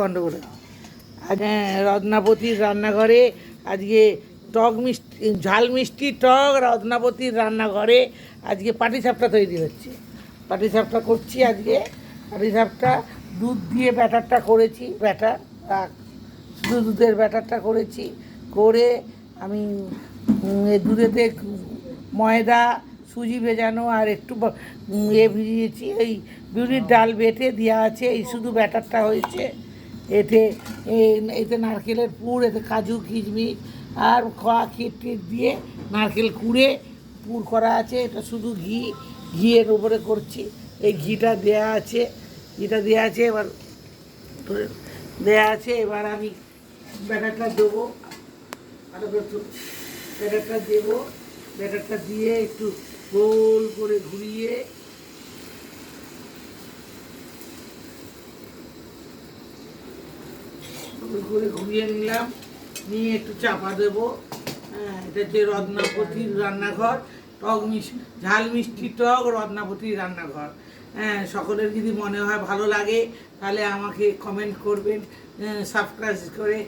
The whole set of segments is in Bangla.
গন্ডগোল আজ রত্নাপতির রান্নাঘরে আজকে টক মিষ্টি ঝাল মিষ্টি টক রত্নাপতির রান্নাঘরে আজকে পাটিসাপটা তৈরি হচ্ছে। পাটিসাপটা করছি আজকে। পাটিসাপটা দুধ দিয়ে ব্যাটারটা করেছি, ব্যাটার শুধু দুধের ব্যাটারটা করেছি। করে আমি দুধেতে ময়দা, সুজি ভেজানো আর একটু ভিজিয়েছি। এই বিউলির ডাল বেটে দেওয়া আছে। এই শুধু ব্যাটারটা হয়েছে। এতে নারকেলের পুর, এতে কাজু কিশমিশ আর খোয়া ক্ষীর দিয়ে নারকেল কুড়ে পুর করা আছে। এটা শুধু ঘিয়ের উপরে করছি। এই ঘিটা দেয়া আছে, এবার দেয়া আছে। এবার আমি ব্যাটারটা দেবো, ব্যাটারটা দিয়ে একটু গোল করে ঘুরিয়ে নিলাম। নিয়ে একটু চাপা দেবো। এটা হচ্ছে রত্নাপতির রান্নাঘর, ঝাল মিষ্টি টক রত্নাপতির রান্নাঘর। সকলের যদি মনে হয় ভালো লাগে তাহলে আমাকে কমেন্ট করবেন, সাবস্ক্রাইব করে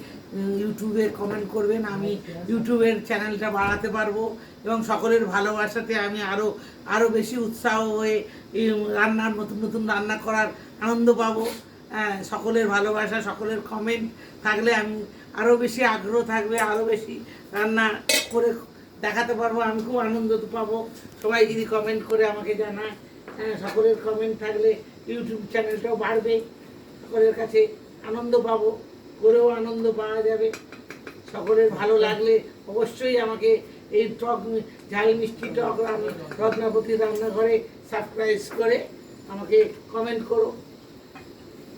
ইউটিউবে কমেন্ট করবেন। আমি ইউটিউবের চ্যানেলটা বাড়াতে পারবো এবং সকলের ভালোবাসাতে আমি আরও বেশি উৎসাহ হয়ে নতুন নতুন রান্না করার আনন্দ পাবো। সকলের ভালোবাসা, সকলের কমেন্ট থাকলে আমি আরও বেশি আগ্রহ থাকবে, আরও বেশি রান্না করে দেখাতে পারবো। আমি খুব আনন্দ পাবো সবাই যদি কমেন্ট করে আমাকে জানায়। সকলের কমেন্ট থাকলে ইউটিউব চ্যানেলটাও বাড়বে, সকলের কাছে আনন্দ পাবো, করেও আনন্দ পাওয়া যাবে। সকলের ভালো লাগলে অবশ্যই আমাকে এই ঝাল মিষ্টি টক রত্নাপতির রান্নাঘরে সাবস্ক্রাইব করে আমাকে কমেন্ট করো।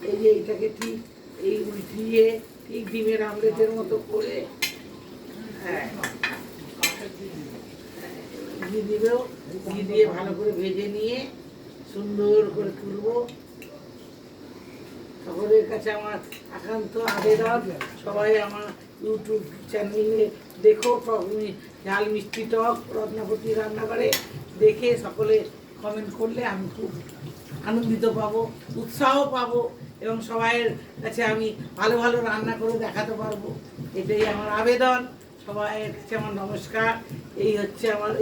এই যে এইটাকে ঠিক এই উল্টিয়ে ঠিক ডিমের আমলেটের মতো করে ঘি দিবেও, ঘি দিয়ে ভালো করে ভেজে নিয়ে সুন্দর করে তুলবো। সকলের কাছে আমার একান্ত আবেদন, সবাই আমার ইউটিউব চ্যানেলে দেখো ঝাল মিষ্টি টক রত্নাপতি রান্নাঘরে দেখে সকলে কমেন্ট করলে আমি খুব আনন্দিত পাবো, উৎসাহ পাবো এবং সবাইয়ের কাছে আমি ভালো ভালো রান্না করে দেখাতে পারবো। এটাই আমার আবেদন। সবাইয়ের কাছে আমার নমস্কার। এই হচ্ছে আমার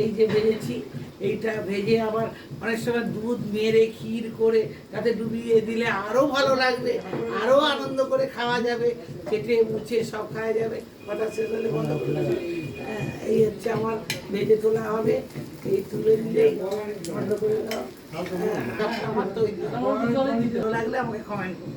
এই যে ভেজেছি, এইটা ভেজে আবার অনেক সময় দুধ মেরে ক্ষীর করে তাতে ডুবিয়ে দিলে আরও ভালো লাগবে, আরও আনন্দ করে খাওয়া যাবে, কেটে মুছে সব খাওয়া যাবে। কথা শেষ হলে বন্ধ করে দেবে। এই হচ্ছে আমার ভেজে তোলা হবে। এই তুলে দিলেই বন্ধ করে দাও। আমার তো ভালো লাগলে আমাকে কমেন্ট করো।